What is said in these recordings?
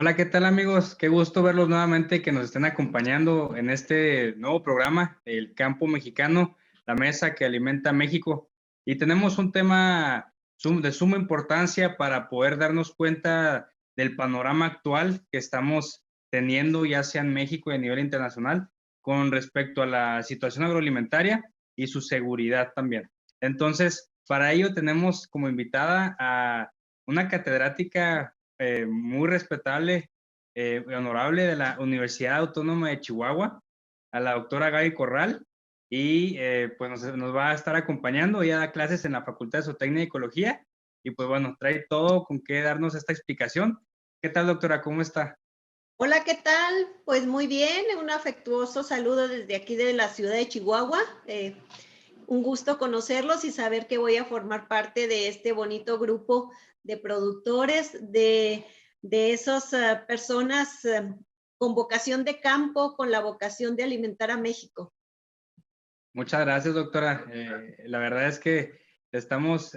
Hola, ¿qué tal amigos? Qué gusto verlos nuevamente que nos estén acompañando en este nuevo programa, El Campo Mexicano, la mesa que alimenta México. Y tenemos un tema de suma importancia para poder darnos cuenta del panorama actual que estamos teniendo, ya sea en México y a nivel internacional, con respecto a la situación agroalimentaria y su seguridad también. Entonces, para ello tenemos como invitada a una catedrática muy respetable y honorable de la Universidad Autónoma de Chihuahua, a la doctora Gaby Corral, y pues nos va a estar acompañando. Ella da clases en la Facultad de Zootecnia y Ecología, y pues bueno, trae todo con qué darnos esta explicación. ¿Qué tal, doctora? ¿Cómo está? Hola, ¿qué tal? Pues muy bien, un afectuoso saludo desde aquí de la ciudad de Chihuahua. Un gusto conocerlos y saber que voy a formar parte de este bonito grupo de productores, de esas personas con vocación de campo, con la vocación de alimentar a México. Muchas gracias, doctora. La verdad es que estamos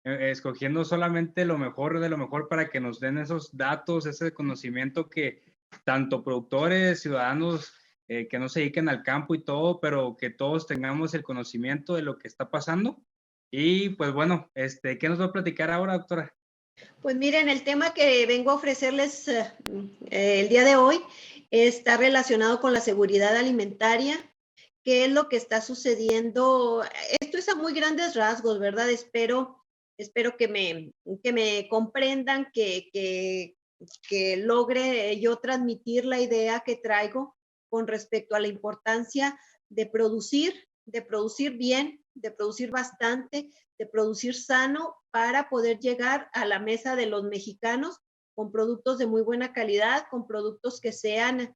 escogiendo solamente lo mejor de lo mejor para que nos den esos datos, ese conocimiento que tanto productores, ciudadanos que no se dediquen al campo y todo, pero que todos tengamos el conocimiento de lo que está pasando. Y pues bueno, ¿qué nos va a platicar ahora, doctora? Pues miren, el tema que vengo a ofrecerles el día de hoy está relacionado con la seguridad alimentaria. ¿Qué es lo que está sucediendo? Esto es a muy grandes rasgos, ¿verdad? Espero que me comprendan, que logre yo transmitir la idea que traigo con respecto a la importancia de producir bien, de producir bastante, de producir sano para poder llegar a la mesa de los mexicanos con productos de muy buena calidad, con productos que sean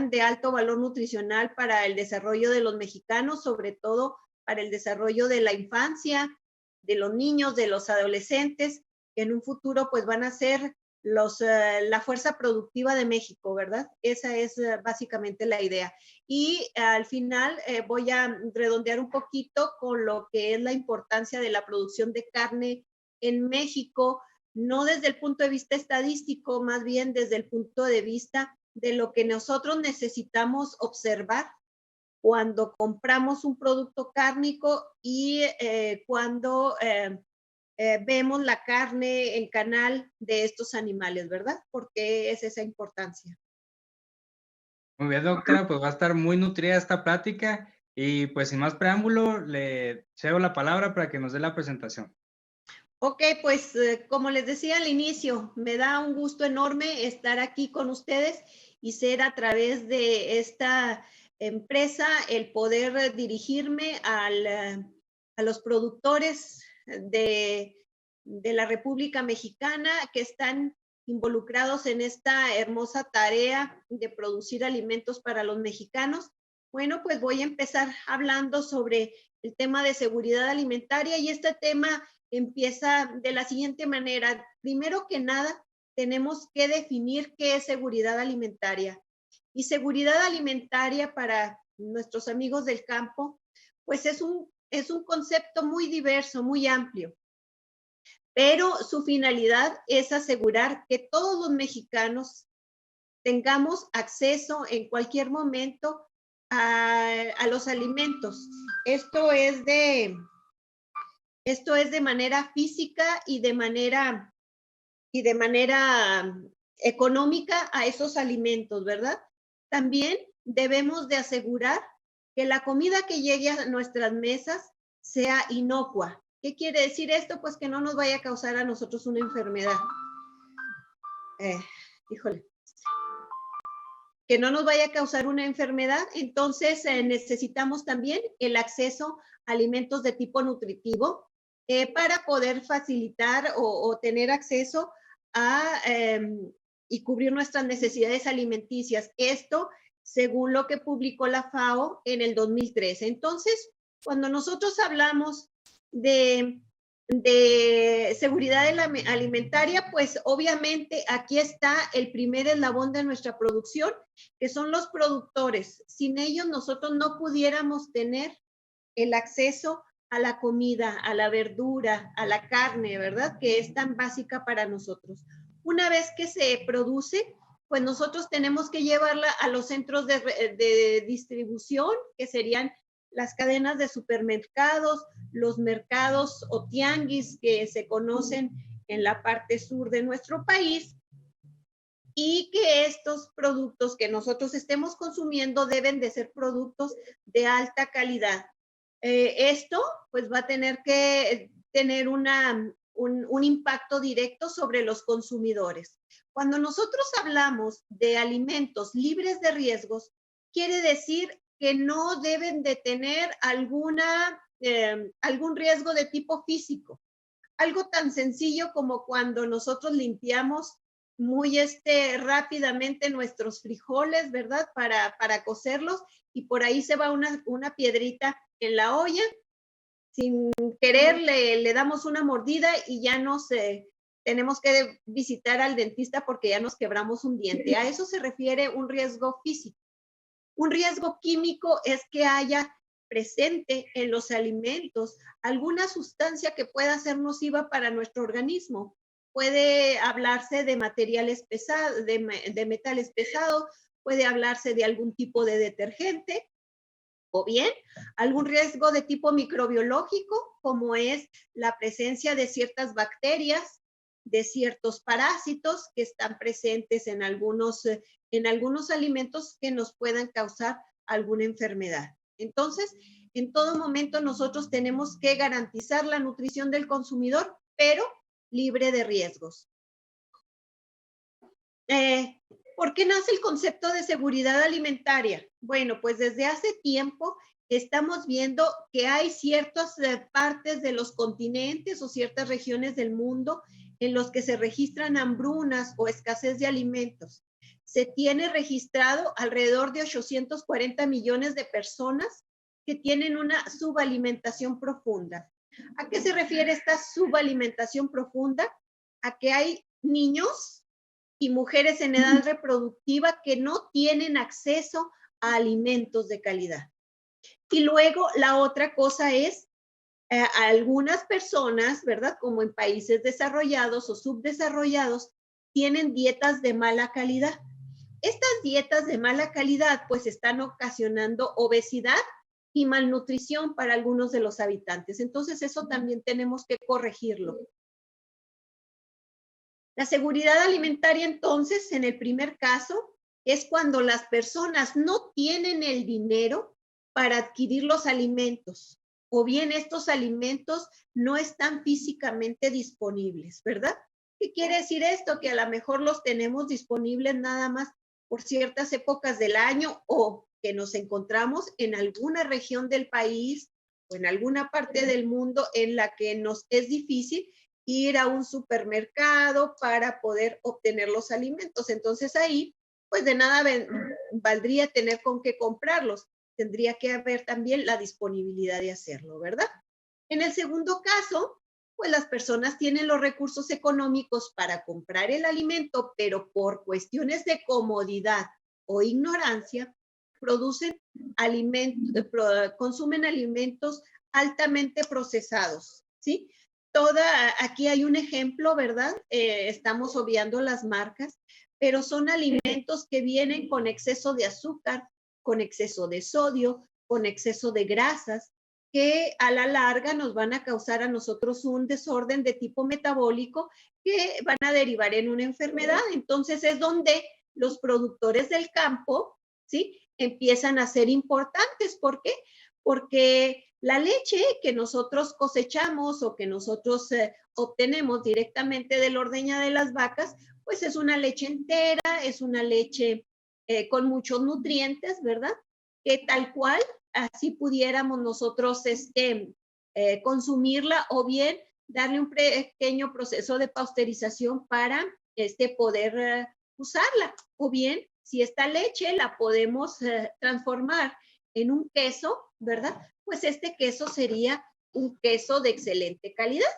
de alto valor nutricional para el desarrollo de los mexicanos, sobre todo para el desarrollo de la infancia, de los niños, de los adolescentes, que en un futuro pues van a ser la fuerza productiva de México, ¿verdad? Esa es básicamente la idea. Y al final voy a redondear un poquito con lo que es la importancia de la producción de carne en México, no desde el punto de vista estadístico, más bien desde el punto de vista de lo que nosotros necesitamos observar cuando compramos un producto cárnico y cuando vemos la carne en canal de estos animales, ¿verdad? Porque es esa importancia. Muy bien, doctora, pues va a estar muy nutrida esta plática y pues sin más preámbulo, le cedo la palabra para que nos dé la presentación. Ok, pues como les decía al inicio, me da un gusto enorme estar aquí con ustedes y ser a través de esta empresa el poder dirigirme a los productores de la República Mexicana que están involucrados en esta hermosa tarea de producir alimentos para los mexicanos. Bueno, pues voy a empezar hablando sobre el tema de seguridad alimentaria y este tema empieza de la siguiente manera. Primero que nada, tenemos que definir qué es seguridad alimentaria. Y seguridad alimentaria para nuestros amigos del campo, pues es un concepto muy diverso, muy amplio, pero su finalidad es asegurar que todos los mexicanos tengamos acceso en cualquier momento a los alimentos. Esto es de, esto es de manera física y de manera económica a esos alimentos, ¿verdad? También debemos de asegurar que la comida que llegue a nuestras mesas sea inocua. ¿Qué quiere decir esto? Pues que no nos vaya a causar a nosotros una enfermedad. Eh, híjole. Que no nos vaya a causar una enfermedad, entonces necesitamos también el acceso a alimentos de tipo nutritivo para poder facilitar o tener acceso a y cubrir nuestras necesidades alimenticias. Esto según lo que publicó la FAO en el 2013. Entonces, cuando nosotros hablamos de seguridad alimentaria, pues obviamente aquí está el primer eslabón de nuestra producción, que son los productores. Sin ellos nosotros no pudiéramos tener el acceso a la comida, a la verdura, a la carne, ¿verdad? Que es tan básica para nosotros. Una vez que se produce, pues nosotros tenemos que llevarla a los centros de distribución, que serían las cadenas de supermercados, los mercados o tianguis que se conocen en la parte sur de nuestro país, y que estos productos que nosotros estemos consumiendo deben de ser productos de alta calidad. Esto pues va a tener que tener un impacto directo sobre los consumidores. Cuando nosotros hablamos de alimentos libres de riesgos, quiere decir que no deben de tener algún riesgo de tipo físico. Algo tan sencillo como cuando nosotros limpiamos muy rápidamente nuestros frijoles, ¿verdad? Para cocerlos, y por ahí se va una piedrita en la olla, sin querer le damos una mordida y ya tenemos que visitar al dentista porque ya nos quebramos un diente. A eso se refiere un riesgo físico. Un riesgo químico es que haya presente en los alimentos alguna sustancia que pueda ser nociva para nuestro organismo. Puede hablarse de materiales pesados, de metales pesados, puede hablarse de algún tipo de detergente, o bien algún riesgo de tipo microbiológico, como es la presencia de ciertas bacterias, de ciertos parásitos que están presentes en algunos alimentos que nos puedan causar alguna enfermedad. Entonces, en todo momento nosotros tenemos que garantizar la nutrición del consumidor, pero libre de riesgos. ¿Por qué nace el concepto de seguridad alimentaria? Bueno, pues desde hace tiempo estamos viendo que hay ciertas partes de los continentes o ciertas regiones del mundo en los que se registran hambrunas o escasez de alimentos. Se tiene registrado alrededor de 840 millones de personas que tienen una subalimentación profunda. ¿A qué se refiere esta subalimentación profunda? A que hay niños y mujeres en edad reproductiva que no tienen acceso a alimentos de calidad. Y luego la otra cosa es, algunas personas, ¿verdad? Como en países desarrollados o subdesarrollados, tienen dietas de mala calidad. Estas dietas de mala calidad pues están ocasionando obesidad y malnutrición para algunos de los habitantes. Entonces eso también tenemos que corregirlo. La seguridad alimentaria, entonces, en el primer caso, es cuando las personas no tienen el dinero para adquirir los alimentos, o bien estos alimentos no están físicamente disponibles, ¿verdad? ¿Qué quiere decir esto? Que a lo mejor los tenemos disponibles nada más por ciertas épocas del año, o que nos encontramos en alguna región del país o en alguna parte del mundo en la que nos es difícil ir a un supermercado para poder obtener los alimentos. Entonces ahí, pues de nada valdría tener con qué comprarlos. Tendría que haber también la disponibilidad de hacerlo, ¿verdad? En el segundo caso, pues las personas tienen los recursos económicos para comprar el alimento, pero por cuestiones de comodidad o ignorancia, consumen alimentos altamente procesados, ¿sí? Aquí hay un ejemplo, ¿verdad? Estamos obviando las marcas, pero son alimentos que vienen con exceso de azúcar, con exceso de sodio, con exceso de grasas, que a la larga nos van a causar a nosotros un desorden de tipo metabólico que van a derivar en una enfermedad. Entonces es donde los productores del campo, ¿sí? Empiezan a ser importantes. ¿Por qué? Porque la leche que nosotros cosechamos o que nosotros obtenemos directamente de la ordeña de las vacas, pues es una leche entera, es una leche con muchos nutrientes, ¿verdad? Que tal cual, así pudiéramos nosotros consumirla, o bien darle un pequeño proceso de pasteurización para poder usarla. O bien, si esta leche la podemos transformar en un queso, ¿verdad? Pues este queso sería un queso de excelente calidad.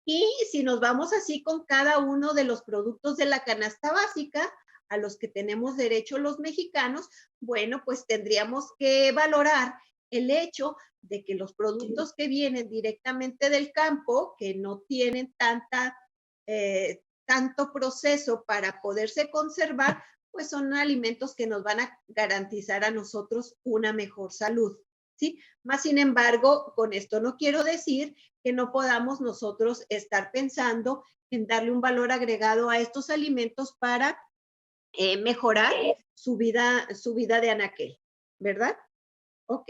Y si nos vamos así con cada uno de los productos de la canasta básica a los que tenemos derecho los mexicanos, bueno, pues tendríamos que valorar el hecho de que los productos que vienen directamente del campo, que no tienen tanto proceso para poderse conservar, pues son alimentos que nos van a garantizar a nosotros una mejor salud, ¿sí? Más sin embargo, con esto no quiero decir que no podamos nosotros estar pensando en darle un valor agregado a estos alimentos para mejorar su vida de anaquel, ¿verdad? Ok.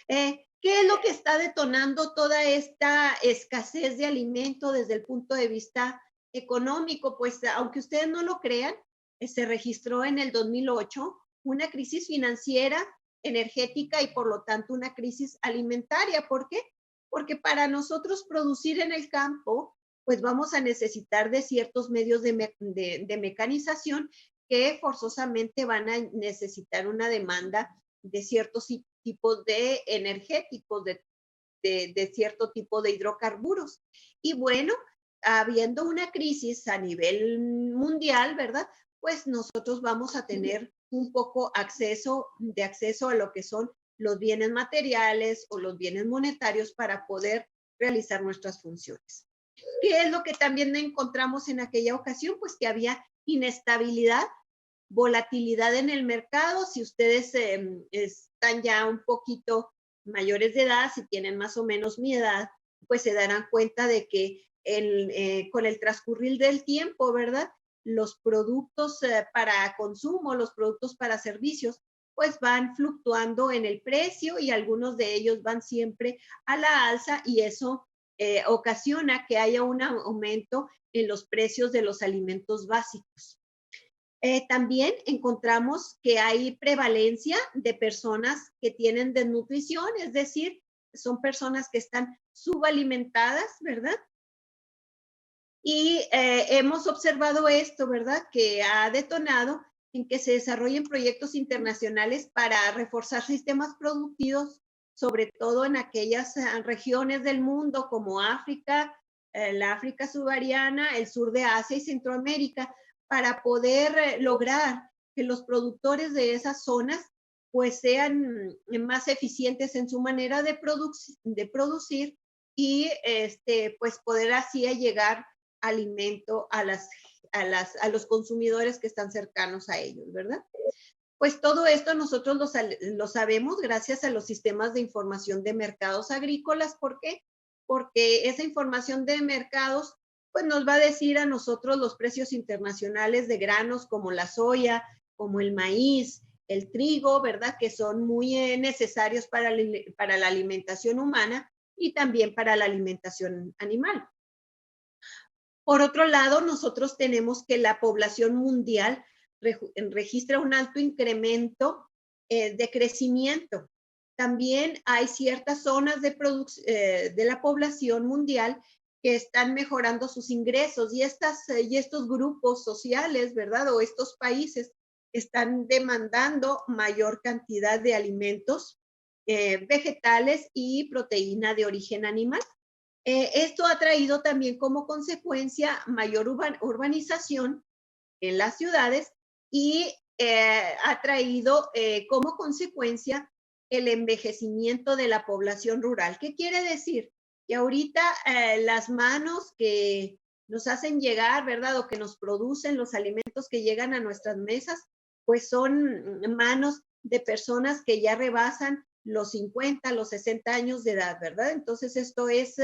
¿Qué es lo que está detonando toda esta escasez de alimento desde el punto de vista económico? Pues aunque ustedes no lo crean, se registró en el 2008 una crisis financiera, energética y por lo tanto una crisis alimentaria. ¿Por qué? Porque para nosotros producir en el campo, pues vamos a necesitar de ciertos medios de mecanización que forzosamente van a necesitar una demanda de ciertos tipos de energéticos, de cierto tipo de hidrocarburos. Y bueno, habiendo una crisis a nivel mundial, ¿verdad? Pues nosotros vamos a tener un poco acceso a lo que son los bienes materiales o los bienes monetarios para poder realizar nuestras funciones. ¿Qué es lo que también encontramos en aquella ocasión? Pues que había inestabilidad, volatilidad en el mercado. Si ustedes están ya un poquito mayores de edad, si tienen más o menos mi edad, pues se darán cuenta de que con el transcurrir del tiempo, ¿verdad? Los productos para consumo, los productos para servicios, pues van fluctuando en el precio y algunos de ellos van siempre a la alza y eso ocasiona que haya un aumento en los precios de los alimentos básicos. También encontramos que hay prevalencia de personas que tienen desnutrición, es decir, son personas que están subalimentadas, ¿verdad? Y hemos observado esto, ¿verdad? Que ha detonado en que se desarrollen proyectos internacionales para reforzar sistemas productivos, sobre todo en aquellas regiones del mundo como África, la África subsahariana, el sur de Asia y Centroamérica, para poder lograr que los productores de esas zonas pues sean más eficientes en su manera de producir y pues poder así llegar alimento a los consumidores que están cercanos a ellos, ¿verdad? Pues todo esto nosotros lo sabemos gracias a los sistemas de información de mercados agrícolas. ¿Por qué? Porque esa información de mercados pues nos va a decir a nosotros los precios internacionales de granos como la soya, como el maíz, el trigo, ¿verdad? Que son muy necesarios para la alimentación humana y también para la alimentación animal. Por otro lado, nosotros tenemos que la población mundial registra un alto incremento de crecimiento. También hay ciertas zonas de la población mundial que están mejorando sus ingresos y estos grupos sociales, ¿verdad? O estos países están demandando mayor cantidad de alimentos vegetales y proteína de origen animal. Esto ha traído también como consecuencia mayor urbanización en las ciudades y ha traído como consecuencia el envejecimiento de la población rural. ¿Qué quiere decir? Que ahorita las manos que nos hacen llegar, ¿verdad? O que nos producen los alimentos que llegan a nuestras mesas, pues son manos de personas que ya rebasan los 50, los 60 años de edad, ¿verdad? Entonces esto es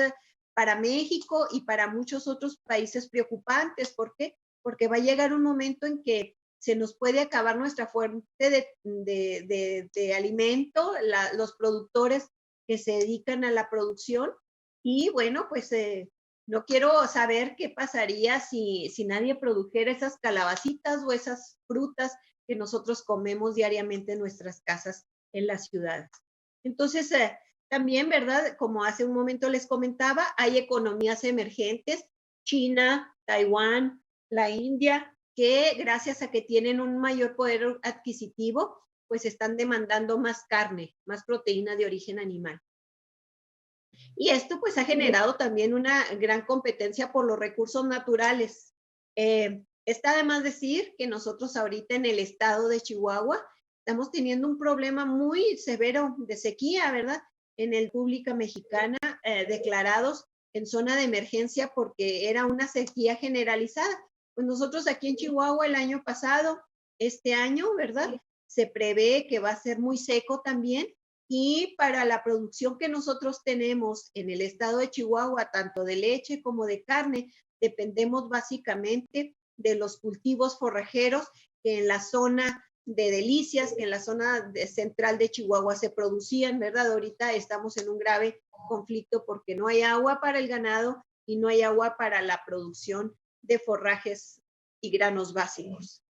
para México y para muchos otros países preocupantes. ¿Por qué? Porque va a llegar un momento en que se nos puede acabar nuestra fuente de alimento, los productores que se dedican a la producción. Y bueno, pues no quiero saber qué pasaría si nadie produjera esas calabacitas o esas frutas que nosotros comemos diariamente en nuestras casas en las ciudades. Entonces, también, ¿verdad? Como hace un momento les comentaba, hay economías emergentes, China, Taiwán, la India, que gracias a que tienen un mayor poder adquisitivo, pues están demandando más carne, más proteína de origen animal. Y esto pues ha generado también una gran competencia por los recursos naturales. Está además decir que nosotros ahorita en el estado de Chihuahua estamos teniendo un problema muy severo de sequía, ¿verdad? En el República Mexicana declarados en zona de emergencia porque era una sequía generalizada. Pues nosotros aquí en Chihuahua el año pasado, este año, ¿verdad? Se prevé que va a ser muy seco también, y para la producción que nosotros tenemos en el estado de Chihuahua, tanto de leche como de carne, dependemos básicamente de los cultivos forrajeros que en la zona de Delicias, que en la zona central de Chihuahua se producían, ¿verdad? Ahorita estamos en un grave conflicto porque no hay agua para el ganado y no hay agua para la producción de forrajes y granos básicos.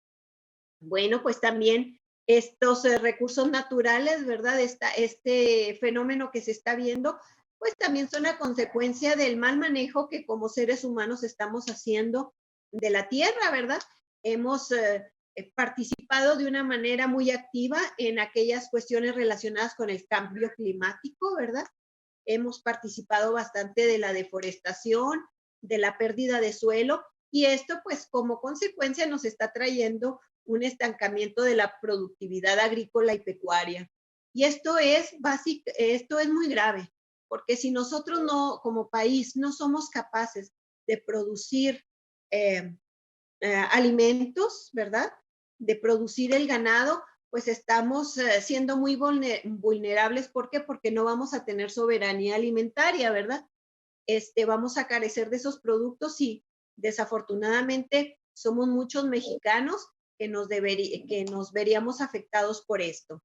Bueno, pues también estos recursos naturales, ¿verdad? Este fenómeno que se está viendo, pues también son a consecuencia del mal manejo que como seres humanos estamos haciendo de la tierra, ¿verdad? Hemos participado de una manera muy activa en aquellas cuestiones relacionadas con el cambio climático, ¿verdad? Hemos participado bastante de la deforestación, de la pérdida de suelo, y esto pues como consecuencia nos está trayendo un estancamiento de la productividad agrícola y pecuaria. Y esto es muy grave, porque si nosotros no, como país, no somos capaces de producir alimentos, ¿verdad? De producir el ganado, pues estamos siendo muy vulnerables. ¿Por qué? Porque no vamos a tener soberanía alimentaria, ¿verdad? Vamos a carecer de esos productos y desafortunadamente somos muchos mexicanos que nos veríamos afectados por esto.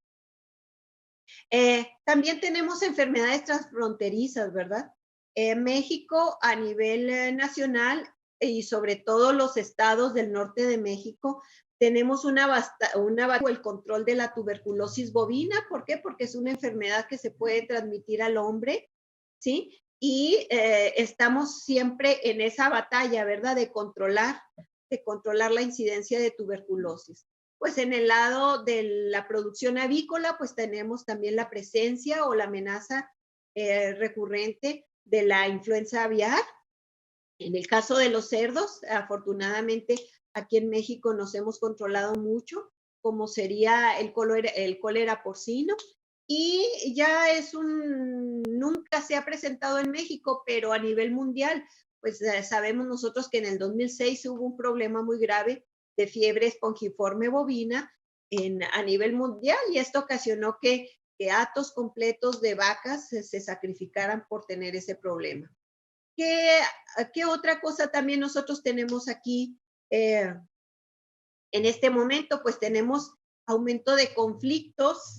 También tenemos enfermedades transfronterizas, ¿verdad? México a nivel nacional y sobre todo los estados del norte de México, tenemos el control de la tuberculosis bovina. ¿Por qué? Porque es una enfermedad que se puede transmitir al hombre, ¿sí? Y estamos siempre en esa batalla, ¿verdad? De controlar la incidencia de tuberculosis. Pues en el lado de la producción avícola, pues tenemos también la presencia o la amenaza recurrente de la influenza aviar. En el caso de los cerdos, afortunadamente aquí en México nos hemos controlado mucho, como sería el cólera porcino, y ya nunca se ha presentado en México, pero a nivel mundial, pues sabemos nosotros que en el 2006 hubo un problema muy grave de fiebre espongiforme bovina a nivel mundial, y esto ocasionó que hatos completos de vacas se sacrificaran por tener ese problema. ¿Qué otra cosa también nosotros tenemos aquí en este momento? Pues tenemos aumento de conflictos,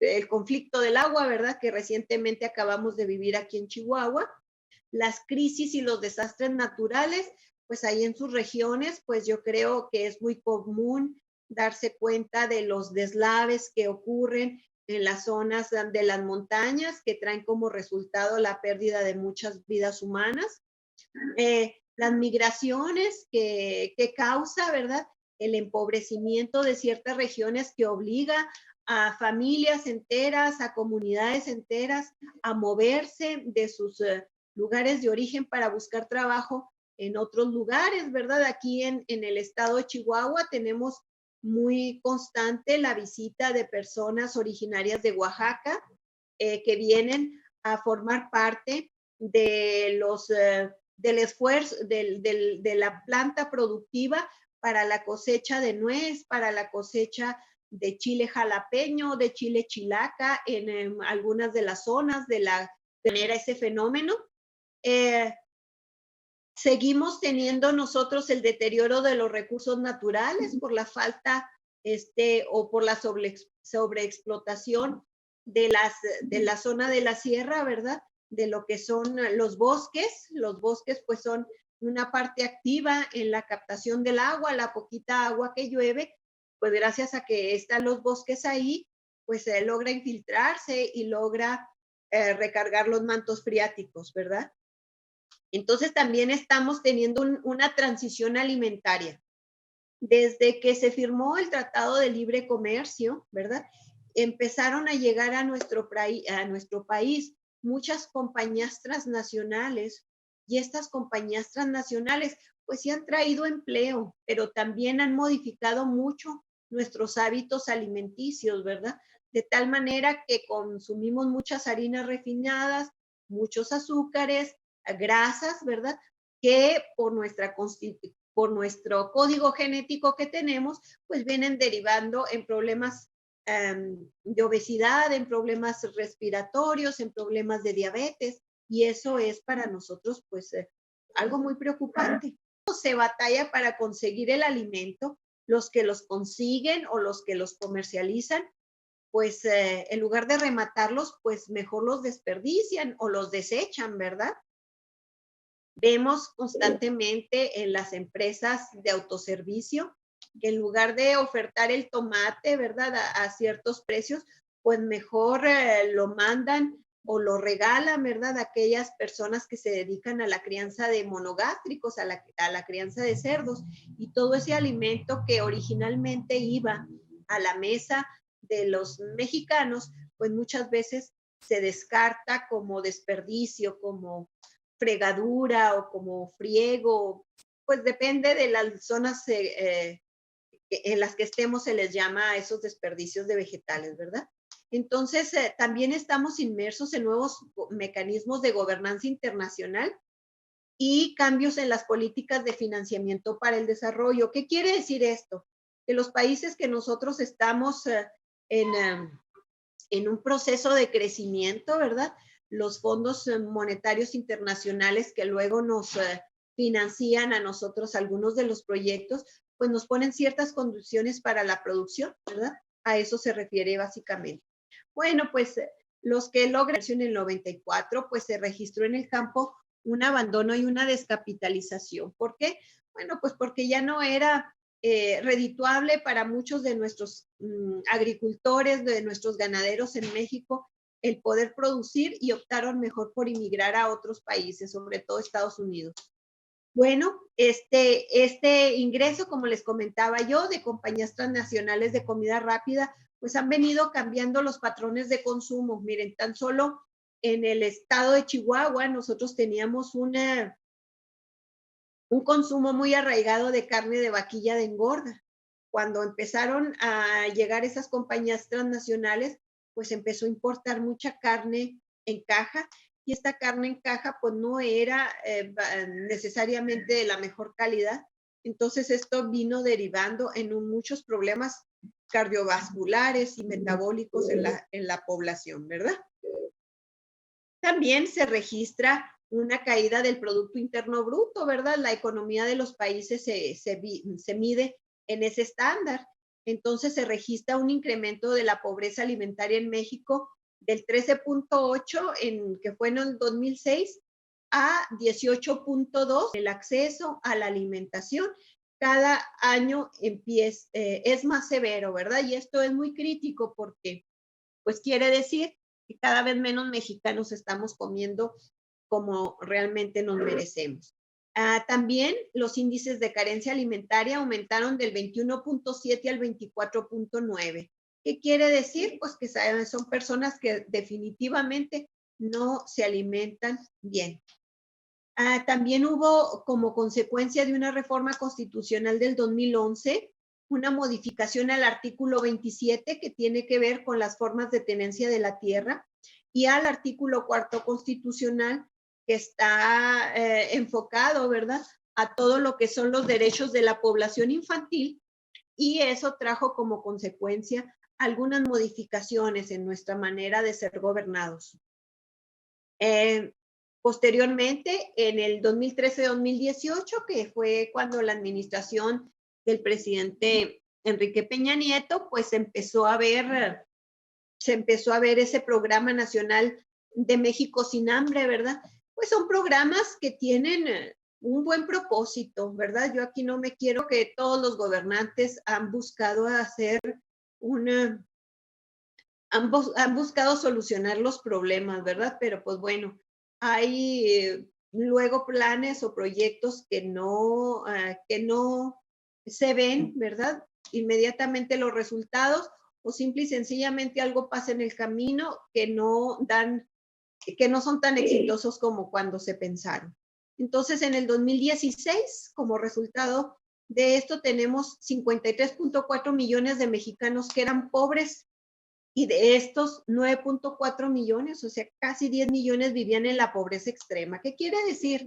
el conflicto del agua, ¿verdad? Que recientemente acabamos de vivir aquí en Chihuahua. Las crisis y los desastres naturales, pues ahí en sus regiones, pues yo creo que es muy común darse cuenta de los deslaves que ocurren en las zonas de las montañas, que traen como resultado la pérdida de muchas vidas humanas. Las migraciones que causa, ¿verdad? El empobrecimiento de ciertas regiones que obliga a familias enteras, a comunidades enteras, a moverse de sus lugares de origen para buscar trabajo en otros lugares, ¿verdad? Aquí en el estado de Chihuahua tenemos muy constante la visita de personas originarias de Oaxaca que vienen a formar parte de del esfuerzo, de la planta productiva para la cosecha de nuez, para la cosecha de chile jalapeño, de chile chilaca, en algunas de las zonas de genera ese fenómeno. Seguimos teniendo nosotros el deterioro de los recursos naturales por la falta o por la sobreexplotación de la zona de la sierra, ¿verdad? De lo que son los bosques. Los bosques pues son una parte activa en la captación del agua, la poquita agua que llueve, pues gracias a que están los bosques ahí, pues se logra infiltrarse y logra recargar los mantos freáticos, ¿verdad? Entonces también estamos teniendo una transición alimentaria. Desde que se firmó el Tratado de Libre Comercio, ¿verdad? Empezaron a llegar a nuestro país muchas compañías transnacionales, y estas compañías transnacionales pues sí han traído empleo, pero también han modificado mucho nuestros hábitos alimenticios, ¿verdad? De tal manera que consumimos muchas harinas refinadas, muchos azúcares, grasas, ¿verdad? Que por nuestro código genético que tenemos, pues vienen derivando en problemas de obesidad, en problemas respiratorios, en problemas de diabetes, y eso es para nosotros pues algo muy preocupante. Se batalla para conseguir el alimento, los que los consiguen o los que los comercializan, pues en lugar de rematarlos, pues mejor los desperdician o los desechan, ¿verdad? Vemos constantemente en las empresas de autoservicio que en lugar de ofertar el tomate, ¿verdad? A ciertos precios, pues mejor lo mandan o lo regalan, ¿verdad? A aquellas personas que se dedican a la crianza de monogástricos, a la crianza de cerdos, y todo ese alimento que originalmente iba a la mesa de los mexicanos, pues muchas veces se descarta como desperdicio, como fregadura o como friego, pues depende de las zonas en las que estemos, se les llama a esos desperdicios de vegetales, ¿verdad? Entonces, también estamos inmersos en nuevos mecanismos de gobernanza internacional y cambios en las políticas de financiamiento para el desarrollo. ¿Qué quiere decir esto? Que los países que nosotros estamos en un proceso de crecimiento, ¿verdad? Los fondos monetarios internacionales que luego nos financian a nosotros algunos de los proyectos, pues nos ponen ciertas condiciones para la producción, ¿verdad? A eso se refiere básicamente. Bueno, pues los que logran en el 94, pues se registró en el campo un abandono y una descapitalización. ¿Por qué? Bueno, pues porque ya no era redituable para muchos de nuestros agricultores, de nuestros ganaderos en México, el poder producir, y optaron mejor por emigrar a otros países, sobre todo Estados Unidos. Bueno, este ingreso, como les comentaba yo, de compañías transnacionales de comida rápida, pues han venido cambiando los patrones de consumo. Miren, tan solo en el estado de Chihuahua nosotros teníamos un consumo muy arraigado de carne de vaquilla de engorda. Cuando empezaron a llegar esas compañías transnacionales, pues empezó a importar mucha carne en caja, y esta carne en caja pues no era necesariamente de la mejor calidad. Entonces esto vino derivando en muchos problemas cardiovasculares y metabólicos en la población, ¿verdad? También se registra una caída del Producto Interno Bruto, ¿verdad? La economía de los países se mide en ese estándar. Entonces se registra un incremento de la pobreza alimentaria en México del 13.8, que fue en el 2006, a 18.2. El acceso a la alimentación cada año es más severo, ¿verdad? Y esto es muy crítico porque, pues quiere decir que cada vez menos mexicanos estamos comiendo como realmente nos merecemos. También los índices de carencia alimentaria aumentaron del 21.7 al 24.9. ¿Qué quiere decir? Pues que son personas que definitivamente no se alimentan bien. También hubo, como consecuencia de una reforma constitucional del 2011, una modificación al artículo 27 que tiene que ver con las formas de tenencia de la tierra, y al artículo 4 constitucional que está enfocado, ¿verdad?, a todo lo que son los derechos de la población infantil, y eso trajo como consecuencia algunas modificaciones en nuestra manera de ser gobernados. Posteriormente, en el 2013-2018, que fue cuando la administración del presidente Enrique Peña Nieto, pues se empezó a ver ese programa nacional de México sin hambre, ¿verdad? Pues son programas que tienen un buen propósito, ¿verdad? Yo aquí no me quiero que todos los gobernantes han buscado hacer han buscado solucionar los problemas, ¿verdad? Pero pues bueno, hay luego planes o proyectos que no se ven, ¿verdad? Inmediatamente los resultados, o simple y sencillamente algo pasa en el camino que no son tan exitosos como cuando se pensaron. Entonces, en el 2016, como resultado de esto, tenemos 53.4 millones de mexicanos que eran pobres y de estos 9.4 millones, o sea, casi 10 millones vivían en la pobreza extrema. ¿Qué quiere decir?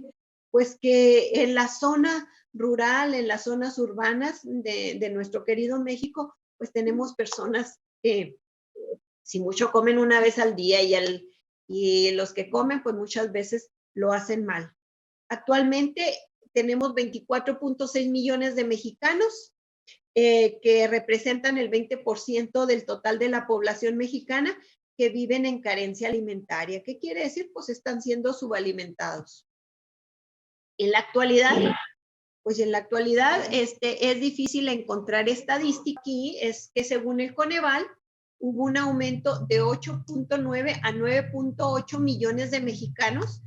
Pues que en la zona rural, en las zonas urbanas de nuestro querido México, pues tenemos personas que si mucho comen una vez al día y los que comen pues muchas veces lo hacen mal. Actualmente tenemos 24.6 millones de mexicanos que representan el 20% del total de la población mexicana que viven en carencia alimentaria. ¿Qué quiere decir? Pues están siendo subalimentados. En la actualidad, es difícil encontrar estadística aquí, es que según el Coneval, hubo un aumento de 8.9 a 9.8 millones de mexicanos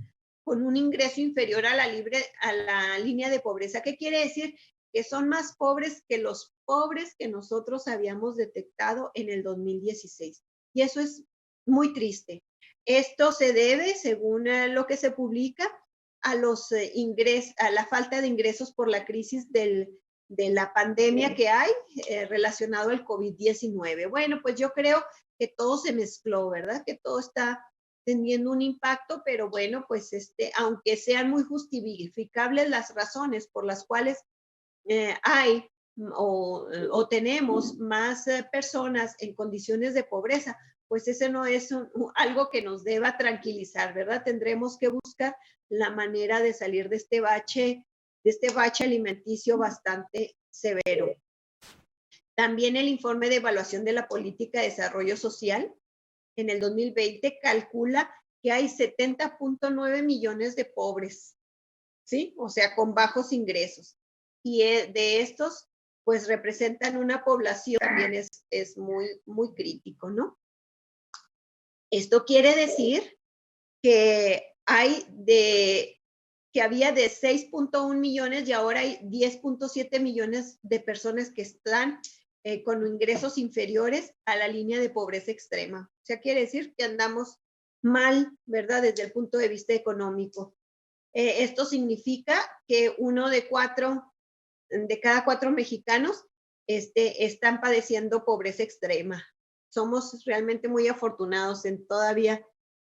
con un ingreso inferior a la línea de pobreza. ¿Qué quiere decir? Que son más pobres que los pobres que nosotros habíamos detectado en el 2016. Y eso es muy triste. Esto se debe, según lo que se publica, a la falta de ingresos por la crisis de la pandemia que hay relacionado al COVID-19. Bueno, pues yo creo que todo se mezcló, ¿verdad? Que todo está teniendo un impacto, pero bueno, pues aunque sean muy justificables las razones por las cuales hay o tenemos más personas en condiciones de pobreza, pues ese no es algo que nos deba tranquilizar, ¿verdad? Tendremos que buscar la manera de salir de este bache alimenticio bastante severo. También el informe de evaluación de la política de desarrollo social en el 2020 calcula que hay 70.9 millones de pobres, ¿sí? O sea, con bajos ingresos. Y de estos, pues representan una población, también es muy, muy crítico, ¿no? Esto quiere decir que había de 6.1 millones y ahora hay 10.7 millones de personas que están con ingresos inferiores a la línea de pobreza extrema. O sea, quiere decir que andamos mal, ¿verdad? Desde el punto de vista económico. Esto significa que uno de cada cuatro mexicanos están padeciendo pobreza extrema. Somos realmente muy afortunados en todavía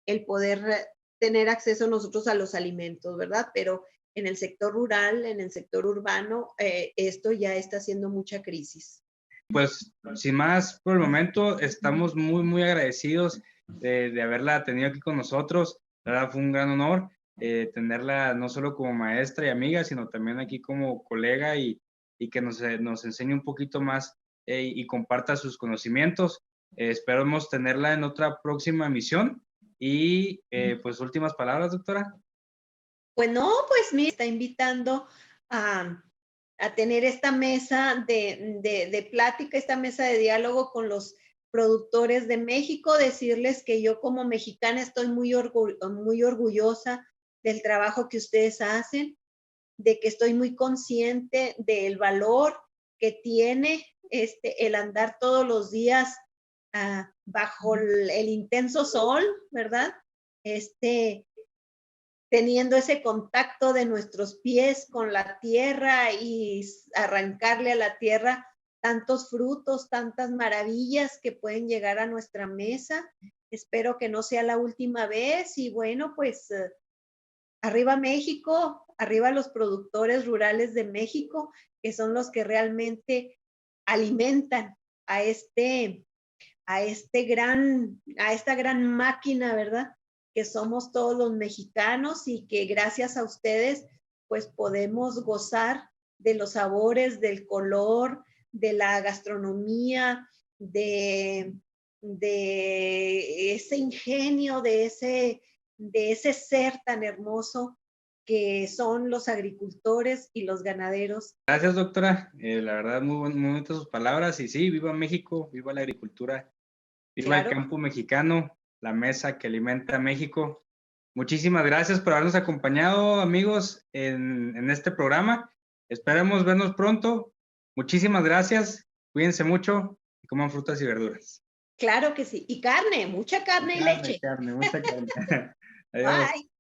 el poder tener acceso nosotros a los alimentos, ¿verdad? Pero en el sector rural, en el sector urbano, esto ya está haciendo mucha crisis. Pues sin más por el momento, estamos muy, muy agradecidos de haberla tenido aquí con nosotros. La verdad fue un gran honor tenerla no solo como maestra y amiga, sino también aquí como colega y que nos enseñe un poquito más y comparta sus conocimientos. Esperamos tenerla en otra próxima emisión. Y pues últimas palabras, doctora. Pues no, pues me está invitando a tener esta mesa de plática, esta mesa de diálogo con los productores de México, decirles que yo como mexicana estoy muy orgullosa del trabajo que ustedes hacen, de que estoy muy consciente del valor que tiene el andar todos los días bajo el intenso sol, ¿verdad? Teniendo ese contacto de nuestros pies con la tierra y arrancarle a la tierra tantos frutos, tantas maravillas que pueden llegar a nuestra mesa. Espero que no sea la última vez y bueno, pues arriba México, arriba los productores rurales de México, que son los que realmente alimentan a esta gran máquina, ¿verdad? Que somos todos los mexicanos y que gracias a ustedes pues podemos gozar de los sabores, del color, de la gastronomía, de ese ingenio, de ese ser tan hermoso que son los agricultores y los ganaderos. Gracias, doctora. La verdad, muy bonitas sus palabras. Y sí, viva México, viva la agricultura, viva claro. El campo mexicano, la mesa que alimenta a México. Muchísimas gracias por habernos acompañado, amigos, en este programa. Esperemos vernos pronto. Muchísimas gracias. Cuídense mucho y coman frutas y verduras. Claro que sí. Y carne, mucha carne y leche. Mucha carne. Adiós. Bye.